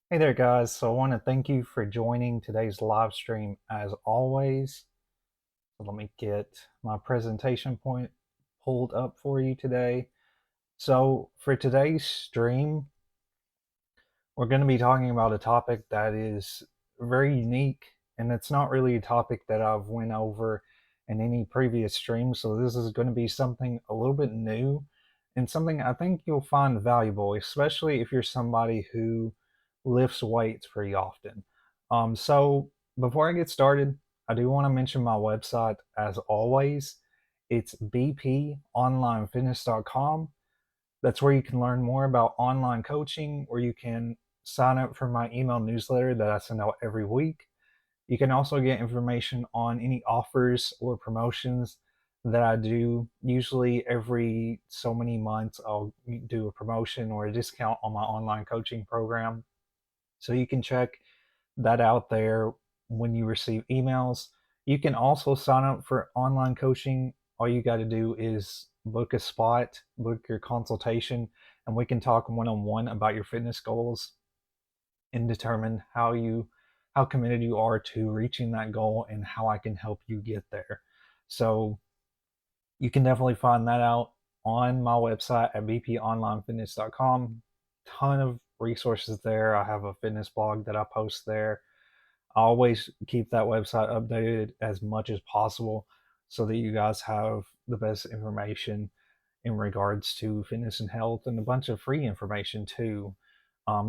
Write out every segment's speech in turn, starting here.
Hey there, guys. So I want to thank you for joining today's live stream as always. So let me get my presentation point pulled up for you today. So for today's stream, we're going to be talking about a topic that is very unique, and it's not really a topic that I've went over in any previous stream. So this is going to be something a little bit new and something I think you'll find valuable, especially if you're somebody who lifts weights pretty often. So before I get started, I do want to mention my website as always. It's bponlinefitness.com. That's where you can learn more about online coaching, or you can sign up for my email newsletter that I send out every week. You can also get information on any offers or promotions that I do. Usually, every so many months, I'll do a promotion or a discount on my online coaching program. So you can check that out there when you receive emails. You can also sign up for online coaching. All you got to do is book a spot, book your consultation, and we can talk one on one about your fitness goals and determine how committed you are to reaching that goal and how I can help you get there. So you can definitely find that out on my website at bponlinefitness.com. Ton of resources there. I have a fitness blog that I post there. I always keep that website updated as much as possible so that you guys have the best information in regards to fitness and health, and a bunch of free information too.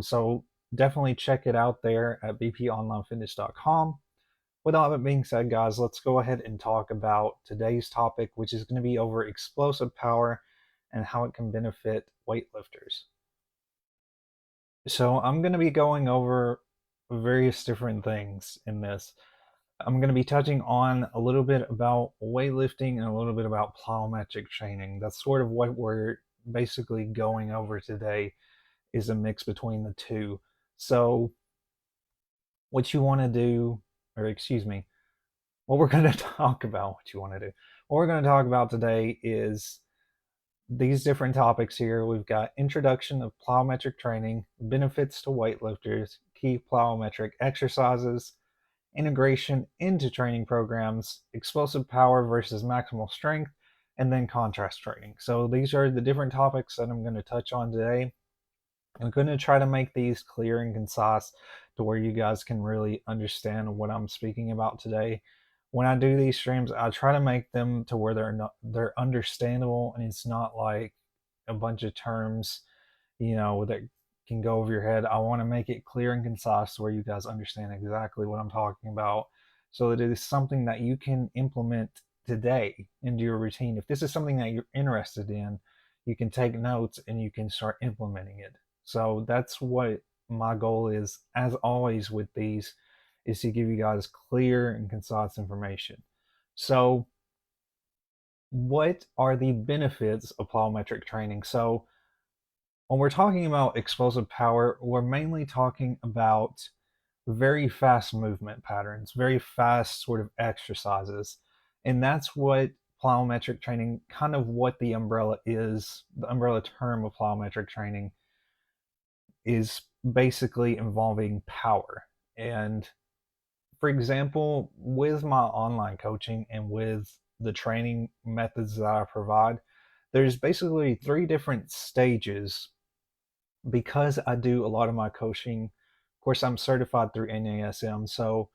So definitely check it out there at bponlinefitness.com. With all that being said, guys, let's go ahead and talk about today's topic, which is going to be over explosive power and how it can benefit weightlifters. So I'm going to be going over various different things in this. I'm going to be touching on a little bit about weightlifting and a little bit about plyometric training. That's sort of what we're basically going over today, is a mix between the two. So what you want to do, or excuse me, what we're going to talk about, what you want to do. What we're going to talk about today is these different topics here. We've got introduction of plyometric training, benefits to weightlifters, key plyometric exercises, integration into training programs, explosive power versus maximal strength, and then contrast training. So these are the different topics that I'm going to touch on today. I'm going to try to make these clear and concise to where you guys can really understand what I'm speaking about today. When I do these streams, I try to make them to where they're understandable, and it's not like a bunch of terms, that can go over your head. I want to make it clear and concise where you guys understand exactly what I'm talking about, so that it is something that you can implement today into your routine. If this is something that you're interested in, you can take notes and you can start implementing it. So that's what my goal is, as always with these, is to give you guys clear and concise information. So what are the benefits of plyometric training? So when we're talking about explosive power, we're mainly talking about very fast movement patterns, very fast sort of exercises. And that's what plyometric training, kind of what the umbrella is, the umbrella term of plyometric training is basically involving power. And for example, with my online coaching and with the training methods that I provide, there's basically three different stages. Because I do a lot of my coaching, of course, I'm certified through NASM. So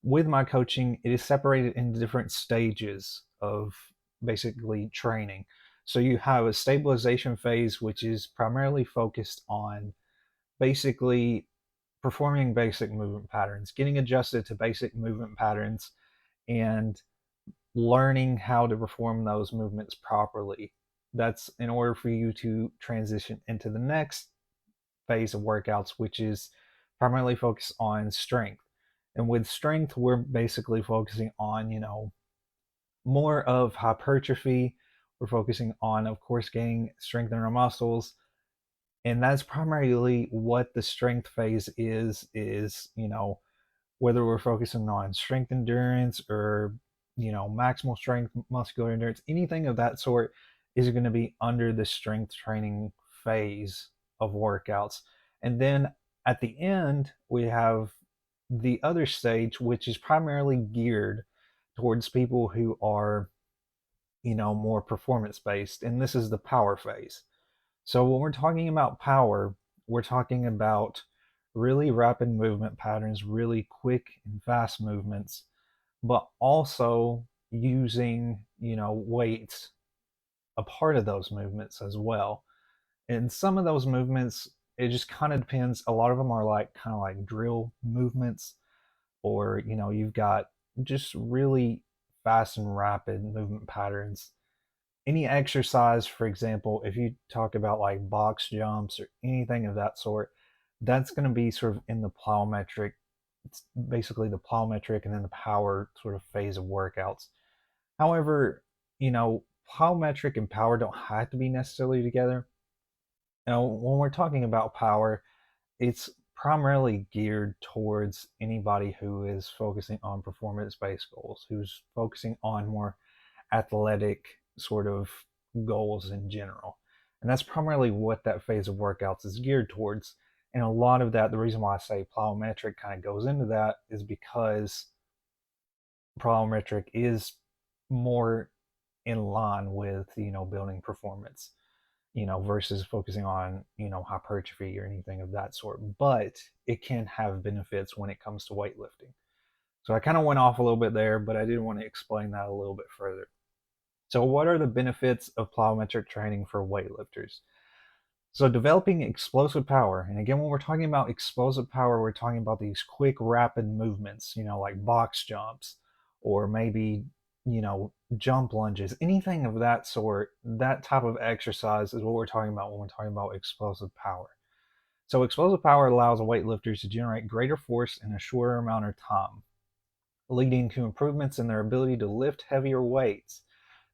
with my coaching, it is separated into different stages of basically training. So you have a stabilization phase, which is primarily focused on basically performing basic movement patterns, getting adjusted to basic movement patterns, and learning how to perform those movements properly. That's in order for you to transition into the next phase of workouts, which is primarily focused on strength. And with strength, we're basically focusing on, more of hypertrophy. We're focusing on, of course, gaining strength in our muscles. And that's primarily what the strength phase is, whether we're focusing on strength endurance or, maximal strength, muscular endurance, anything of that sort is going to be under the strength training phase of workouts. And then At the end, we have the other stage, which is primarily geared towards people who are, more performance based, and this is the power phase. So when we're talking about power, we're talking about really rapid movement patterns, really quick and fast movements, but also using, weights a part of those movements as well. And some of those movements, it just kind of depends. A lot of them are like kind of like drill movements, or you've got just really fast and rapid movement patterns. Any exercise, for example, if you talk about like box jumps or anything of that sort, that's going to be sort of in the plyometric. It's basically the plyometric and then the power sort of phase of workouts. However, plyometric and power don't have to be necessarily together. Now, when we're talking about power, it's primarily geared towards anybody who is focusing on performance based goals, who's focusing on more athletic sort of goals in general. And that's primarily what that phase of workouts is geared towards. And a lot of that, the reason why I say plyometric kind of goes into that is because plyometric is more in line with, building performance, versus focusing on, hypertrophy or anything of that sort. But it can have benefits when it comes to weightlifting. So I kind of went off a little bit there, but I did want to explain that a little bit further. So, what are the benefits of plyometric training for weightlifters? So, developing explosive power. And again, when we're talking about explosive power, we're talking about these quick, rapid movements, like box jumps or maybe, jump lunges, anything of that sort. That type of exercise is what we're talking about when we're talking about explosive power. So, explosive power allows weightlifters to generate greater force in a shorter amount of time, leading to improvements in their ability to lift heavier weights.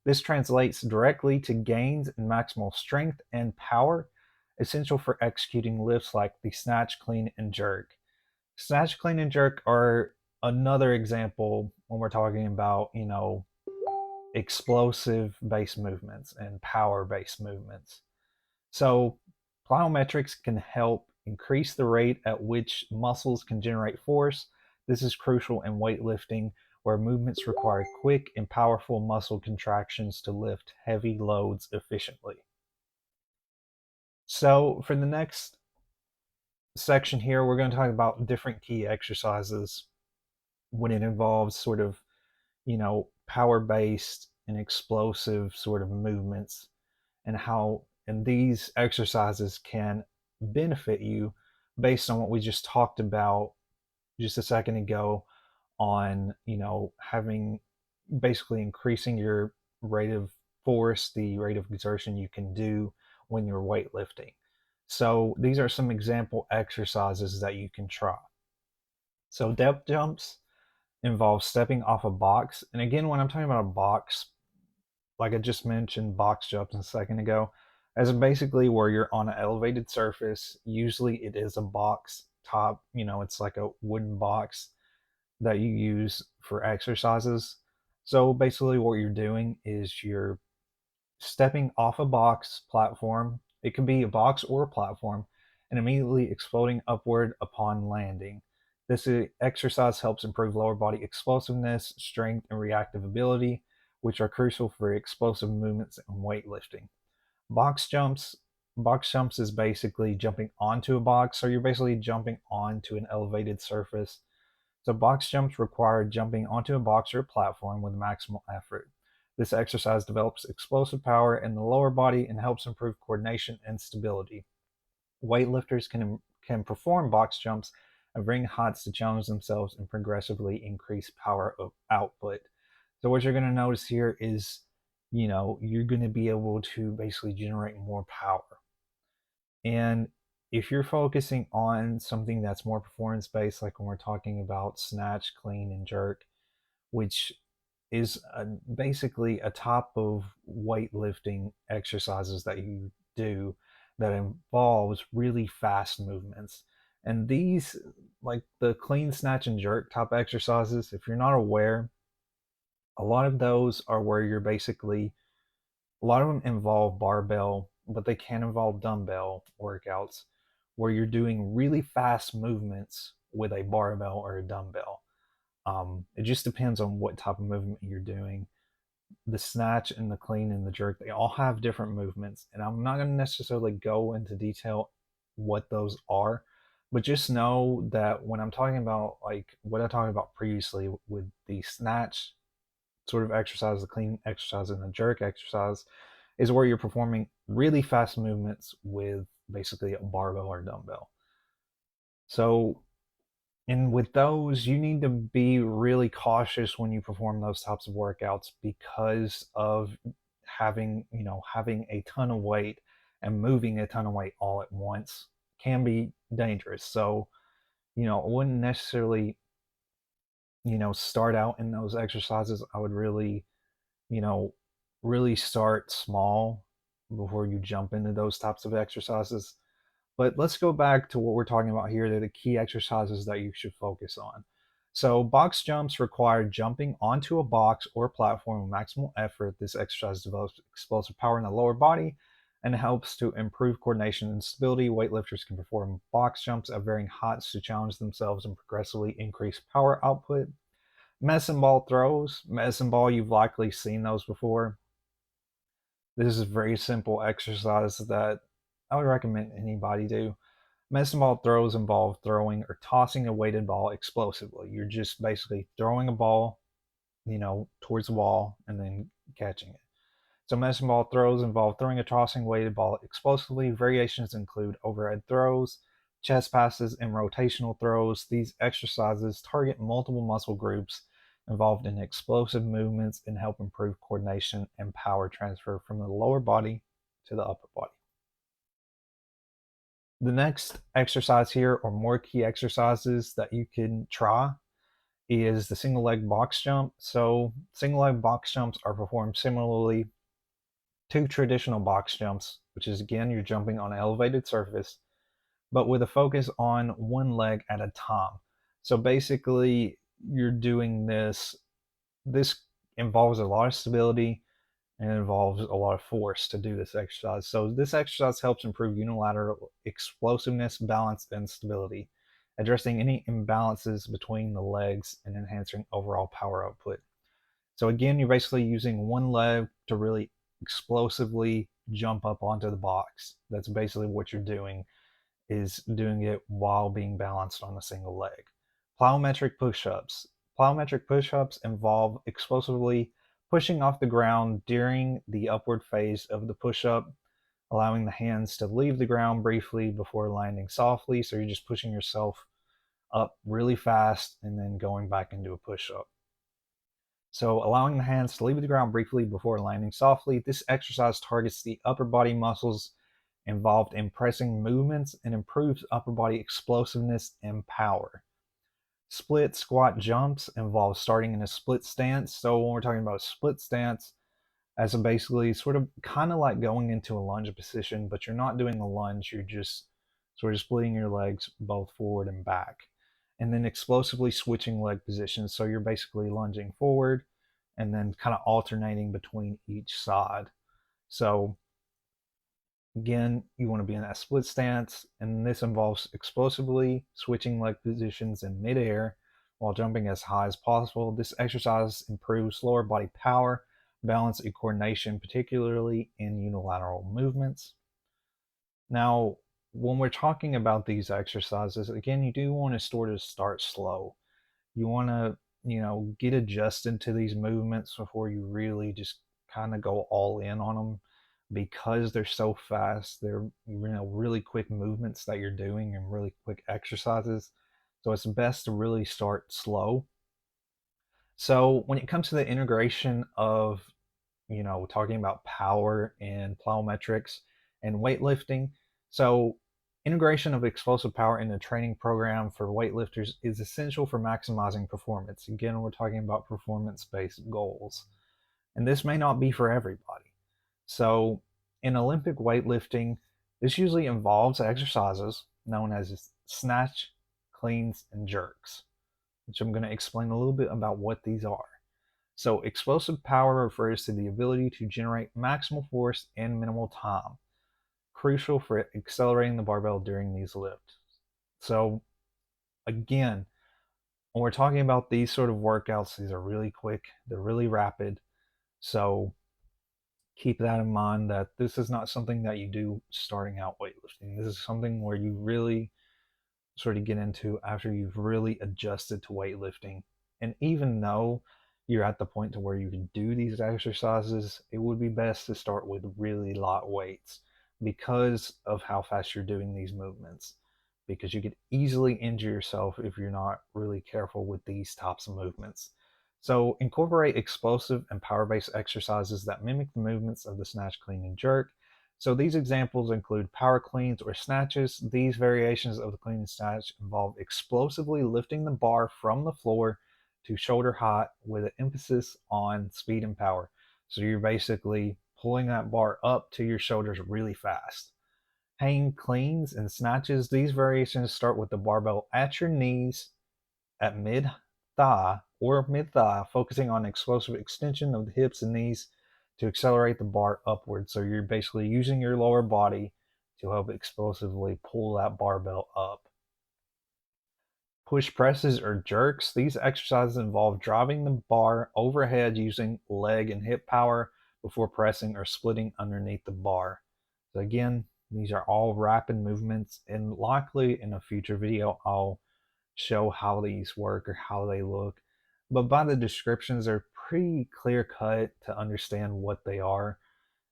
This translates directly to gains in maximal strength and power, essential for executing lifts like the snatch, clean, and jerk. Snatch, clean, and jerk are another example when we're talking about, explosive based movements and power based movements. So, plyometrics can help increase the rate at which muscles can generate force. This is crucial in weightlifting, where movements require quick and powerful muscle contractions to lift heavy loads efficiently. So, for the next section here, we're going to talk about different key exercises when it involves sort of, power based and explosive sort of movements, and these exercises can benefit you based on what we just talked about just a second ago on, having basically increasing your rate of force, the rate of exertion you can do when you're weightlifting. So these are some example exercises that you can try. So depth jumps involve stepping off a box. And again, when I'm talking about a box, like I just mentioned box jumps a second ago, as basically where you're on an elevated surface. Usually it is a box top, it's like a wooden box that you use for exercises. So basically what you're doing is you're stepping off a box platform. It could be a box or a platform, and immediately exploding upward upon landing. This exercise helps improve lower body explosiveness, strength, and reactive ability, which are crucial for explosive movements and weightlifting. Box jumps. Box jumps is basically jumping onto a box, so you're basically jumping onto an elevated surface. So box jumps require jumping onto a box or a platform with maximal effort. This exercise develops explosive power in the lower body and helps improve coordination and stability. Weightlifters can perform box jumps and bring heights to challenge themselves and progressively increase power of output. So what you're going to notice here is, you're going to be able to basically generate more power. And if you're focusing on something that's more performance based, like when we're talking about snatch, clean, and jerk, which is basically a top of weightlifting exercises that you do that involves really fast movements. And these, like the clean, snatch, and jerk type exercises, if you're not aware, a lot of those are where you're basically, a lot of them involve barbell, but they can involve dumbbell workouts where you're doing really fast movements with a barbell or a dumbbell. It just depends on what type of movement you're doing. The snatch and the clean and the jerk, they all have different movements, and I'm not going to necessarily go into detail what those are, but just know that when I'm talking about like what I talked about previously with the snatch sort of exercise, the clean exercise, and the jerk exercise, is where you're performing really fast movements with basically a barbell or dumbbell. So, and with those, you need to be really cautious when you perform those types of workouts because of having a ton of weight and moving a ton of weight all at once can be dangerous. So, I wouldn't necessarily, start out in those exercises. I would really, you know, really start small before you jump into those types of exercises. But let's go back to what we're talking about here. They're the key exercises that you should focus on. So, box jumps require jumping onto a box or platform with maximal effort. This exercise develops explosive power in the lower body and helps to improve coordination and stability. Weightlifters can perform box jumps at varying heights to challenge themselves and progressively increase power output. Medicine ball throws. Medicine ball, you've likely seen those before. This is a very simple exercise that I would recommend anybody do. Medicine ball throws involve throwing or tossing a weighted ball explosively. You're just basically throwing a ball, towards the wall and then catching it. So medicine ball throws involve throwing a tossing weighted ball explosively. Variations include overhead throws, chest passes, and rotational throws. These exercises target multiple muscle groups involved in explosive movements and help improve coordination and power transfer from the lower body to the upper body. The next exercise here, or more key exercises that you can try, is the single leg box jump. So single leg box jumps are performed similarly to traditional box jumps, which is again, you're jumping on an elevated surface, but with a focus on one leg at a time. So basically, you're doing this. This involves a lot of stability and it involves a lot of force to do this exercise. So this exercise helps improve unilateral explosiveness, balance, and stability, addressing any imbalances between the legs and enhancing overall power output. So again, you're basically using one leg to really explosively jump up onto the box. That's basically what you're doing, is doing it while being balanced on a single leg. Plyometric push-ups. Plyometric push-ups involve explosively pushing off the ground during the upward phase of the push-up, allowing the hands to leave the ground briefly before landing softly. So you're just pushing yourself up really fast and then going back into a push-up. So allowing the hands to leave the ground briefly before landing softly. This exercise targets the upper body muscles involved in pressing movements and improves upper body explosiveness and power. Split squat jumps involve starting in a split stance. So when we're talking about a split stance, as a basically sort of kind of like going into a lunge position, but you're not doing a lunge, you're just sort of splitting your legs both forward and back. And then explosively switching leg positions. So you're basically lunging forward and then kind of alternating between each side. So again, you want to be in that split stance, and this involves explosively switching leg positions in midair while jumping as high as possible. This exercise improves lower body power, balance, and coordination, particularly in unilateral movements. Now, when we're talking about these exercises, again, you do want to sort of start slow. You want to, get adjusted to these movements before you really just kind of go all in on them, because they're so fast. They're, really quick movements that you're doing and really quick exercises. So it's best to really start slow. So when it comes to the integration of, talking about power and plyometrics and weightlifting, so integration of explosive power in a training program for weightlifters is essential for maximizing performance. Again, we're talking about performance-based goals, and this may not be for everybody. So in Olympic weightlifting, this usually involves exercises known as snatch, cleans, and jerks, which I'm going to explain a little bit about what these are. So explosive power refers to the ability to generate maximal force in minimal time. crucial for accelerating the barbell during these lifts. So again, when we're talking about these sort of workouts, these are really quick, they're really rapid. So keep that in mind, that this is not something that you do starting out weightlifting. This is something where you really sort of get into after you've really adjusted to weightlifting. And even though you're at the point to where you can do these exercises, it would be best to start with really light weights because of how fast you're doing these movements. Because you could easily injure yourself if you're not really careful with these types of movements. So incorporate explosive and power-based exercises that mimic the movements of the snatch, clean, and jerk. So these examples include power cleans or snatches. These variations of the clean and snatch involve explosively lifting the bar from the floor to shoulder height with an emphasis on speed and power. So you're basically pulling that bar up to your shoulders really fast. Hang cleans and snatches. These variations start with the barbell at your knees at mid thigh or mid thigh, focusing on explosive extension of the hips and knees to accelerate the bar upward. So you're basically using your lower body to help explosively pull that barbell up. Push presses or jerks. These exercises involve driving the bar overhead using leg and hip power before pressing or splitting underneath the bar. So again, these are all rapid movements, and likely in a future video I'll show how these work or how they look. But by the descriptions, they're pretty clear cut to understand what they are.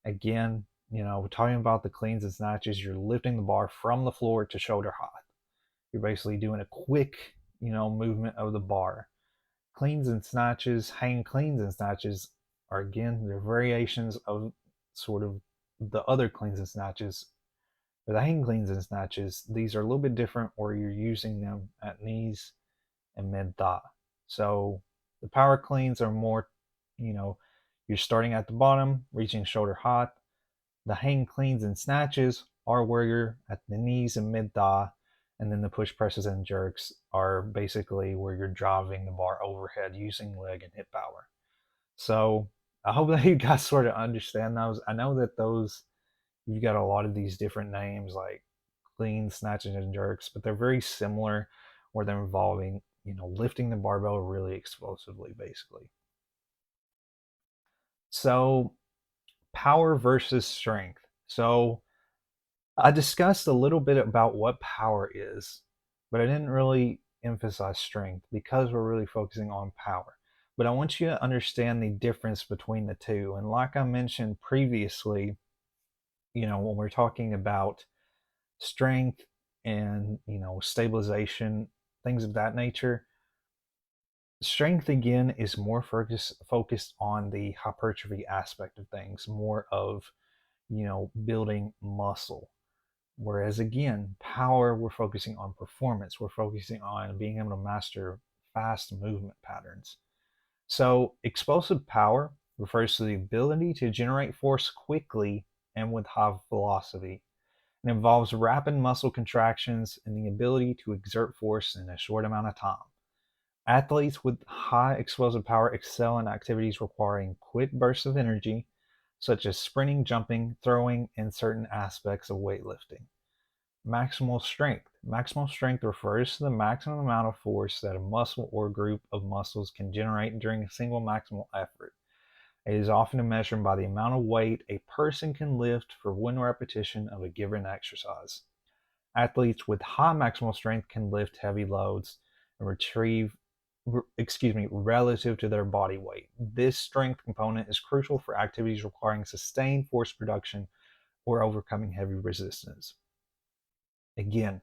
Again, we're talking about the cleans and snatches. You're lifting the bar from the floor to shoulder height. You're basically doing a quick, movement of the bar. Cleans and snatches, hang cleans and snatches are again, they're variations of sort of the other cleans and snatches. For the hang cleans and snatches, these are a little bit different where you're using them at knees and mid thigh. So the power cleans are more, you're starting at the bottom, reaching shoulder height. The hang cleans and snatches are where you're at the knees and mid thigh. And then the push presses and jerks are basically where you're driving the bar overhead using leg and hip power. So I hope that you guys sort of understand those. I know that you've got a lot of these different names like clean, snatches, and jerks, but they're very similar where they're involving, lifting the barbell really explosively, basically. So power versus strength. So I discussed a little bit about what power is, but I didn't really emphasize strength because we're really focusing on power. But I want you to understand the difference between the two. And like I mentioned previously, when we're talking about strength and, stabilization, things of that nature, strength again is more focused on the hypertrophy aspect of things, more of, building muscle. Whereas again, power, we're focusing on performance. We're focusing on being able to master fast movement patterns. So explosive power refers to the ability to generate force quickly and with high velocity. It involves rapid muscle contractions and the ability to exert force in a short amount of time. Athletes with high explosive power excel in activities requiring quick bursts of energy, such as sprinting, jumping, throwing, and certain aspects of weightlifting. Maximal strength. Maximal strength refers to the maximum amount of force that a muscle or group of muscles can generate during a single maximal effort. It is often measured by the amount of weight a person can lift for one repetition of a given exercise. Athletes with high maximal strength can lift heavy loads and relative to their body weight. This strength component is crucial for activities requiring sustained force production or overcoming heavy resistance. Again,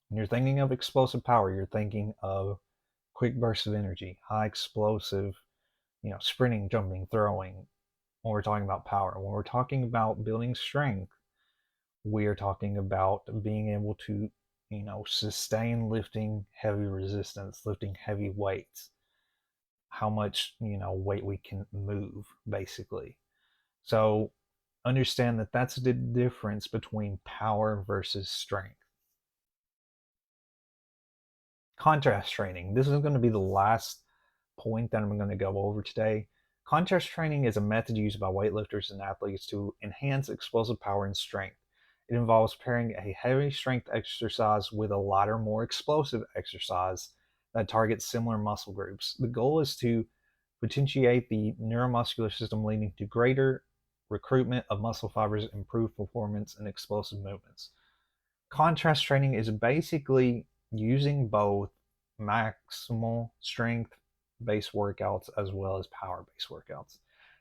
when you're thinking of explosive power, you're thinking of quick bursts of energy, high explosive, sprinting, jumping, throwing. When we're talking about power, when we're talking about building strength, we are talking about being able to, sustain lifting heavy resistance, lifting heavy weights, how much, weight we can move, basically. So understand that that's the difference between power versus strength. Contrast training. This is going to be the last point that I'm going to go over today. Contrast training is a method used by weightlifters and athletes to enhance explosive power and strength. It involves pairing a heavy strength exercise with a lighter, more explosive exercise that targets similar muscle groups. The goal is to potentiate the neuromuscular system, leading to greater recruitment of muscle fibers, improved performance, and explosive movements. Contrast training is basically using both maximal strength based workouts as well as power based workouts.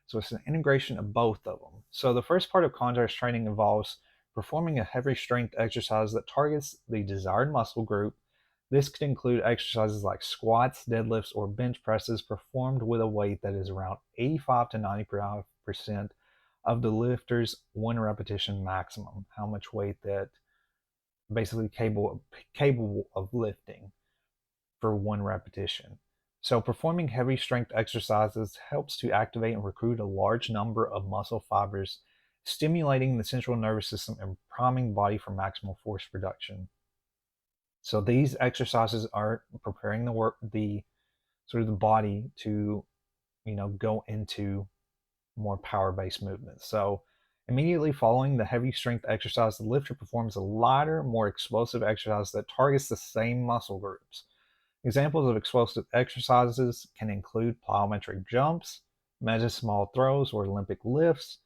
So it's an integration of both of them. So the first part of contrast training involves performing a heavy strength exercise that targets the desired muscle group. This could include exercises like squats, deadlifts, or bench presses performed with a weight that is around 85 to 95% of the lifter's one repetition maximum, how much weight that basically capable of lifting for one repetition. So performing heavy strength exercises helps to activate and recruit a large number of muscle fibers, stimulating the central nervous system and priming the body for maximal force production. So these exercises are preparing the sort of the body to, go into more power-based movements. So immediately following the heavy strength exercise, the lifter performs a lighter, more explosive exercise that targets the same muscle groups. Examples of explosive exercises can include plyometric jumps, meta small throws, or Olympic lifts.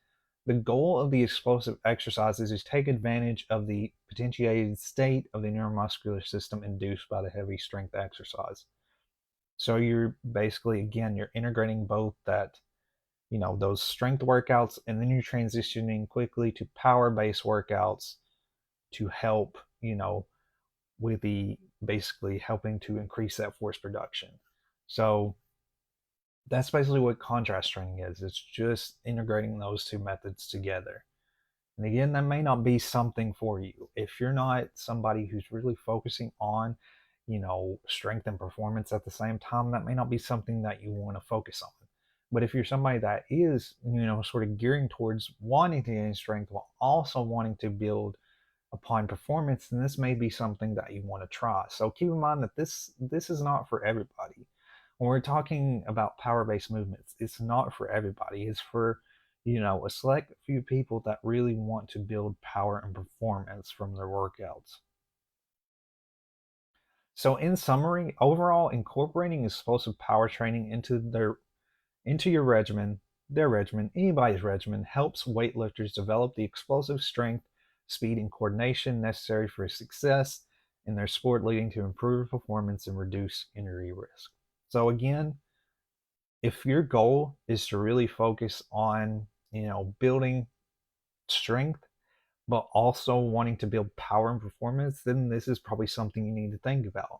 The goal of the explosive exercises is to take advantage of the potentiated state of the neuromuscular system induced by the heavy strength exercise. So you're basically, again, you're integrating both that, those strength workouts, and then you're transitioning quickly to power-based workouts to help, with the basically helping to increase that force production. So that's basically what contrast training is. It's just integrating those two methods together. And again, that may not be something for you. If you're not somebody who's really focusing on, strength and performance at the same time, that may not be something that you want to focus on. But if you're somebody that is, sort of gearing towards wanting to gain strength while also wanting to build upon performance, then this may be something that you want to try. So keep in mind that this is not for everybody. When we're talking about power-based movements, it's not for everybody. It's for, a select few people that really want to build power and performance from their workouts. So in summary, overall, incorporating explosive power training into your regimen, their regimen, anybody's regimen, helps weightlifters develop the explosive strength, speed, and coordination necessary for success in their sport, leading to improved performance and reduced injury risk. So again, if your goal is to really focus on, building strength, but also wanting to build power and performance, then this is probably something you need to think about.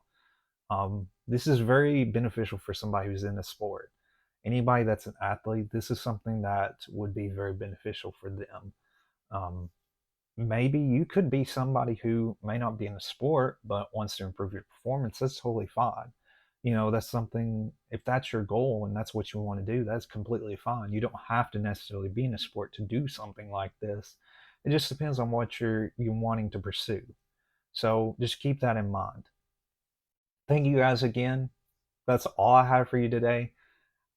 This is very beneficial for somebody who's in the sport. Anybody that's an athlete, this is something that would be very beneficial for them. Maybe you could be somebody who may not be in a sport but wants to improve your performance. That's totally fine. That's something, if that's your goal and that's what you want to do, that's completely fine. You don't have to necessarily be in a sport to do something like this. It just depends on what you're wanting to pursue. So just keep that in mind. Thank you guys again. That's all I have for you today.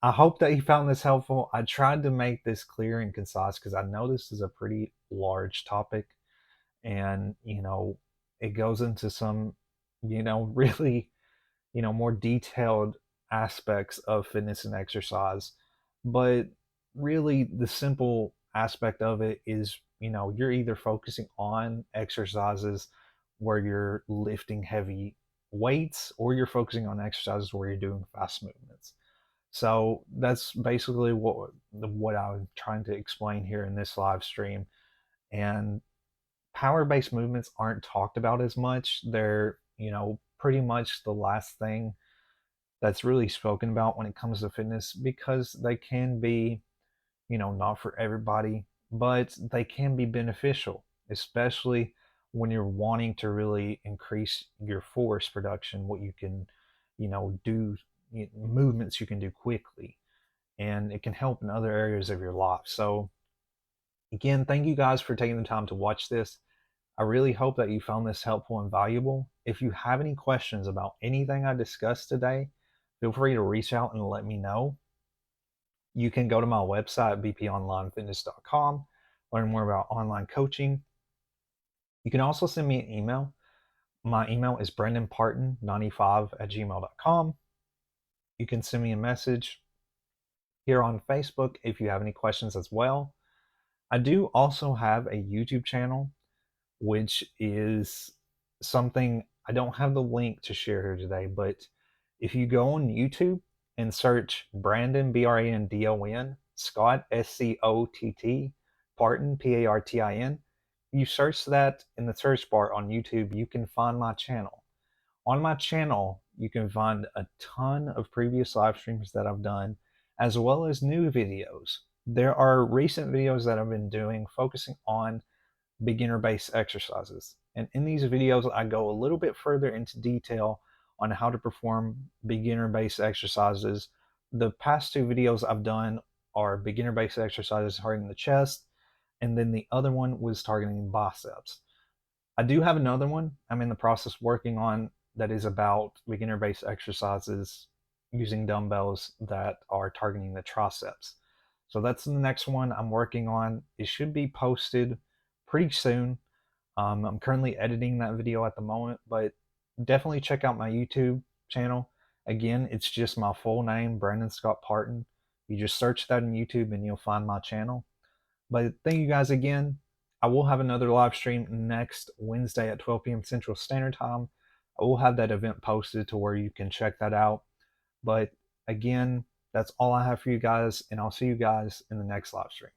I hope that you found this helpful. I tried to make this clear and concise because I know this is a pretty large topic, and it goes into some really more detailed aspects of fitness and exercise. But really the simple aspect of it is, you're either focusing on exercises where you're lifting heavy weights, or you're focusing on exercises where you're doing fast movements. So that's basically what I'm trying to explain here in this live stream. And power-based movements aren't talked about as much. They're, pretty much the last thing that's really spoken about when it comes to fitness, because they can be, not for everybody, but they can be beneficial, especially when you're wanting to really increase your force production, what you can, do, movements you can do quickly, and it can help in other areas of your life. So again, thank you guys for taking the time to watch this. I really hope that you found this helpful and valuable. If you have any questions about anything I discussed today, feel free to reach out and let me know. You can go to my website, bponlinefitness.com, learn more about online coaching. You can also send me an email. My email is brendanparton95@gmail.com. You can send me a message here on Facebook if you have any questions as well. I do also have a YouTube channel, which is something I don't have the link to share here today, but if you go on YouTube and search Brandon, Brandon, Scott, Scott, Parton, Partin, you search that in the search bar on YouTube, you can find my channel. On my channel, you can find a ton of previous live streams that I've done, as well as new videos. There are recent videos that I've been doing focusing on beginner-based exercises. And in these videos, I go a little bit further into detail on how to perform beginner-based exercises. The past two videos I've done are beginner-based exercises targeting the chest, and then the other one was targeting biceps. I do have another one I'm in the process working on that is about beginner-based exercises using dumbbells that are targeting the triceps. So that's the next one I'm working on. It should be posted pretty soon. I'm currently editing that video at the moment, but definitely check out my YouTube channel. Again, it's just my full name, Brandon Scott Parton. You just search that in YouTube and you'll find my channel. But thank you guys again. I will have another live stream next Wednesday at 12 p.m. Central Standard Time. I will have that event posted to where you can check that out. But again, that's all I have for you guys, and I'll see you guys in the next live stream.